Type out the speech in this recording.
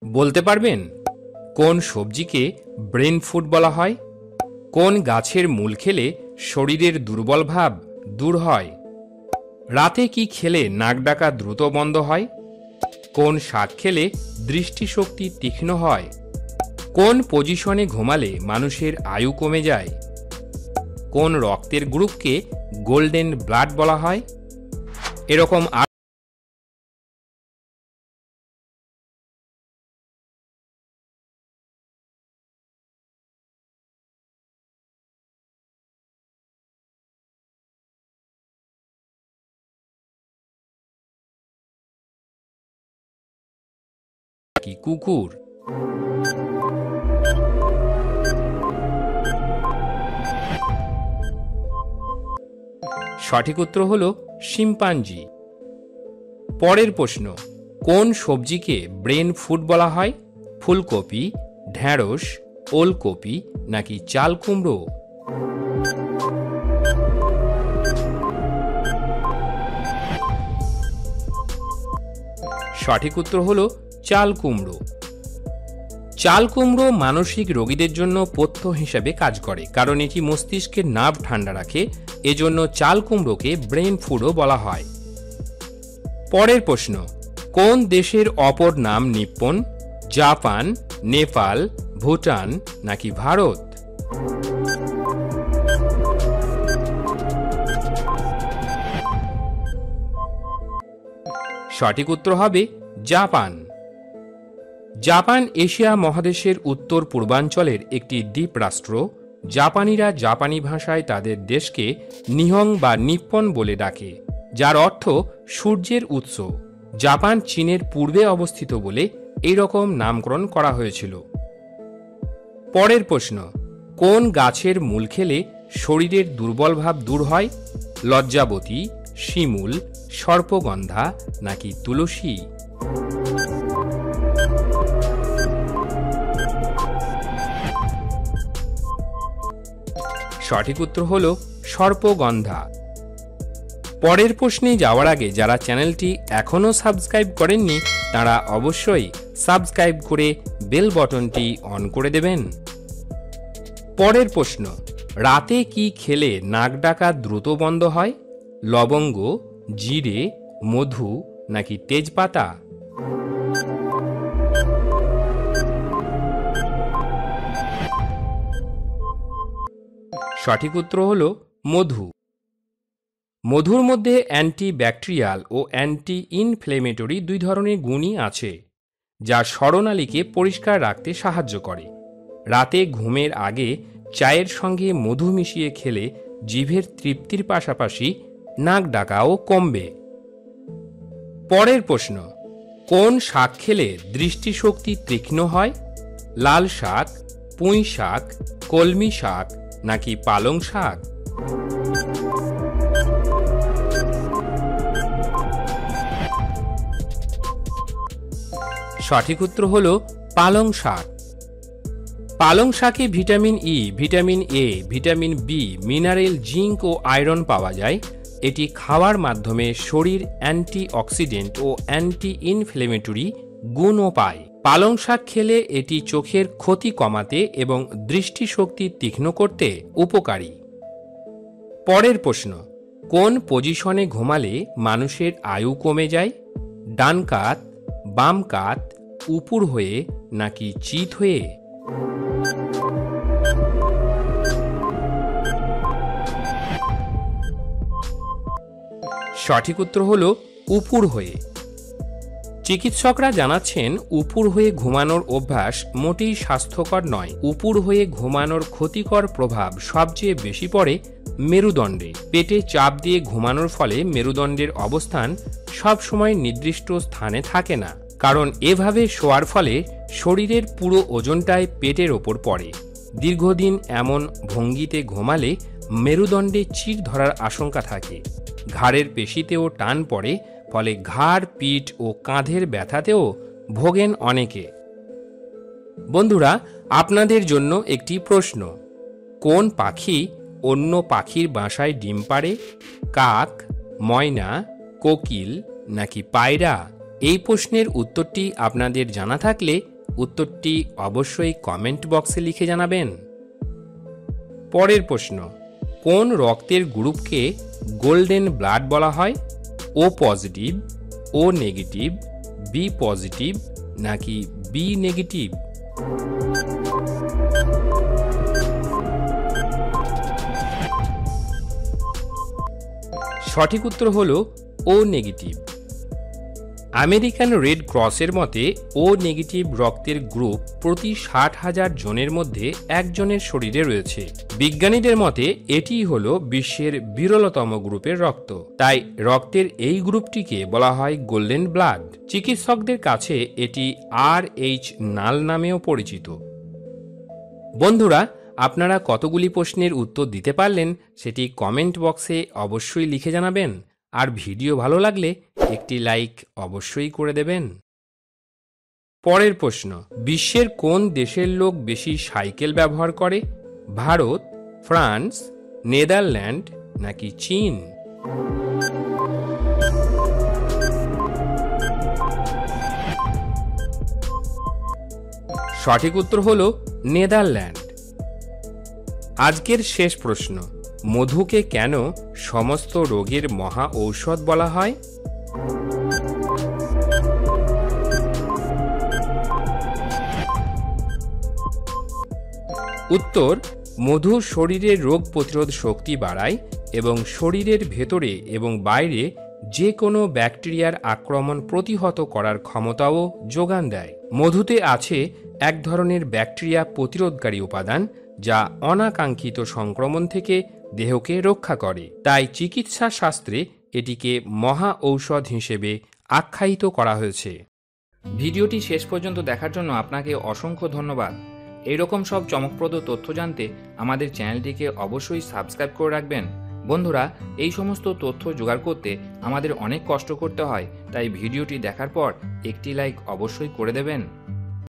বলতে পারবেন কোন সবজিকে ব্রেন ফুড বলা হয়? কোন গাছের মূল খেলে শরীরের দুর্বল ভাব দূর হয়? রাতে কি খেলে নাক ডাকা দ্রুত বন্ধ হয়? কোন শাক খেলে দৃষ্টিশক্তি তীক্ষ্ণ হয়? কোন পজিশনে ঘুমালে মানুষের আয়ু কমে যায়? কোন রক্তের গ্রুপকে গোল্ডেন ব্লাড বলা হয়? এরকম কি কুকুর? সঠিক উত্তর হল শিম্পাঞ্জি। পরের প্রশ্ন, কোন সবজিকে ব্রেন ফুড বলা হয়? ফুলকপি, ঢেঁড়স, ওলকপি নাকি চাল কুমড়ো? সঠিক উত্তর হল চাল কুমড়ো। চাল কুমড়ো মানসিক রোগীদের জন্য পথ্য হিসেবে কাজ করে, কারণ এটি মস্তিষ্কের নার্ভ ঠান্ডা রাখে। এজন্য চাল কুমড়োকে ব্রেন ফুডও বলা হয়। পরের প্রশ্ন, কোন দেশের অপর নাম নিপ্পন? জাপান, নেপাল, ভুটান নাকি ভারত? সঠিক উত্তর হবে জাপান। জাপান এশিয়া মহাদেশের উত্তর পূর্বাঞ্চলের একটি দ্বীপ রাষ্ট্র। জাপানিরা জাপানি ভাষায় তাদের দেশকে নিহং বা নিপ্পন বলে ডাকে, যার অর্থ সূর্যের উৎস। জাপান চীনের পূর্বে অবস্থিত বলে এই রকম নামকরণ করা হয়েছিল। পরের প্রশ্ন, কোন গাছের মূল খেলে শরীরের দুর্বল ভাব দূর হয়? লজ্জাবতী, শিমুল, সর্পগন্ধা নাকি তুলসী? সঠিক উত্তর হল সর্পগন্ধা। পরের প্রশ্নে যাওয়ার আগে যারা চ্যানেলটি এখনও সাবস্ক্রাইব করেননি তারা অবশ্যই সাবস্ক্রাইব করে বেল বটনটি অন করে দেবেন। পরের প্রশ্ন, রাতে কি খেলে নাক ডাকা দ্রুত বন্ধ হয়? লবঙ্গ, জিরে, মধু নাকি তেজপাতা? সঠিক উত্তর হল মধু। মধুর মধ্যে অ্যান্টি ব্যাকটেরিয়াল ও অ্যান্টি ইনফ্লেমেটরি দুই ধরনের গুণই আছে, যা স্বরনালীকে পরিষ্কার রাখতে সাহায্য করে। রাতে ঘুমের আগে চায়ের সঙ্গে মধু মিশিয়ে খেলে জিভের তৃপ্তির পাশাপাশি নাক ডাকাও কমবে। পরের প্রশ্ন, কোন শাক খেলে দৃষ্টিশক্তি তীক্ষ্ণ হয়? লাল শাক, পুঁই শাক, কলমি শাক নাকি পালং শাক? সঠিক উত্তর হল পালং শাক। পালং শাকে vitamin E, vitamin A, vitamin B, mineral, zinc ও আয়রন পাওয়া যায়। এটি খাওয়ার মাধ্যমে শরীর অ্যান্টি অক্সিডেন্ট ও অ্যান্টি ইনফ্লেমেটরি গুণও পায়। পালং শাক খেলে এটি চোখের ক্ষতি কমাতে এবং দৃষ্টিশক্তি তীক্ষ্ণ করতে উপকারী। পরের প্রশ্ন, কোন পজিশনে ঘুমালে মানুষের আয়ু কমে যায়? ডান কাত, বাম কাত, উপুর হয়ে নাকি চিত হয়ে? সঠিক উত্তর হল উপুর হয়ে। চিকিৎসকরা জানাচ্ছেন উপুর হয়ে ঘুমানোর অভ্যাস মোটেই স্বাস্থ্যকর নয়। উপুর হয়ে ঘুমানোর ক্ষতিকর প্রভাব সবচেয়ে বেশি পড়ে মেরুদণ্ডে। পেটে চাপ দিয়ে ঘুমানোর ফলে মেরুদণ্ডের অবস্থান সবসময় নির্দিষ্ট স্থানে থাকে না, কারণ এভাবে শোয়ার ফলে শরীরের পুরো ওজনটাই পেটের ওপর পড়ে। দীর্ঘদিন এমন ভঙ্গিতে ঘুমালে মেরুদণ্ডে চিড় ধরার আশঙ্কা থাকে। ঘাড়ের পেশিতেও টান পড়ে, ফলে ঘাড়, পিঠ ও কাঁধের ব্যথাতেও ভোগেন অনেকে। বন্ধুরা, আপনাদের জন্য একটি প্রশ্ন, কোন পাখি অন্য পাখির বাসায় ডিম পাড়ে? কাক, ময়না, কোকিল নাকি পায়রা? এই প্রশ্নের উত্তরটি আপনাদের জানা থাকলে উত্তরটি অবশ্যই কমেন্ট বক্সে লিখে জানাবেন। পরের প্রশ্ন, কোন রক্তের গ্রুপকে গোল্ডেন ব্লাড বলা হয়? ও পজিটিভ, ও নেগেটিভ, বি পজিটিভ নাকি বি নেগেটিভ? সঠিক উত্তর হলো ও নেগেটিভ। আমেরিকান রেড ক্রসের মতে ও নেগেটিভ রক্তের গ্রুপ প্রতি 60,000 জনের মধ্যে একজনের শরীরে রয়েছে। বিজ্ঞানীদের মতে এটিই হলো বিশ্বের বিরলতম গ্রুপের রক্ত, তাই রক্তের এই গ্রুপটিকে বলা হয় গোল্ডেন ব্লাড। চিকিৎসকদের কাছে এটি RH নাল নামেও পরিচিত। বন্ধুরা, আপনারা কতগুলি প্রশ্নের উত্তর দিতে পারলেন সেটি কমেন্ট বক্সে অবশ্যই লিখে জানাবেন, আর ভিডিও ভালো লাগলে একটি লাইক অবশ্যই করে দেবেন। পরের প্রশ্ন, বিশ্বের কোন দেশের লোক বেশি সাইকেল ব্যবহার করে? ভারত, ফ্রান্স, নেদারল্যান্ড নাকি চীন? সঠিক উত্তর হলো নেদারল্যান্ড। আজকের শেষ প্রশ্ন, মধুকে কেন সমস্ত রোগের মহা ঔষধ বলা হয়? উত্তর, মধু শরীরের রোগ প্রতিরোধ শক্তি বাড়ায় এবং শরীরের ভেতরে এবং বাইরে যে কোনো ব্যাকটেরিয়ার আক্রমণ প্রতিহত করার ক্ষমতাও যোগান দেয়। মধুতে আছে এক ধরনের ব্যাকটেরিয়া প্রতিরোধকারী উপাদান যা অনাকাঙ্ক্ষিত সংক্রমণ থেকে দেহকে রক্ষা করে, তাই চিকিৎসা শাস্ত্রে এটিকে মহা ঔষধ হিসেবে আখ্যায়িত করা হয়েছে। ভিডিওটি শেষ পর্যন্ত দেখার জন্য আপনাকে অসংখ্য ধন্যবাদ। এইরকম সব চমকপ্রদ তথ্য জানতে আমাদের চ্যানেলটিকে অবশ্যই সাবস্ক্রাইব করে রাখবেন। বন্ধুরা, এই সমস্ত তথ্য জোগাড় করতে আমাদের অনেক কষ্ট করতে হয়, তাই ভিডিওটি দেখার পর একটি লাইক অবশ্যই করে দেবেন।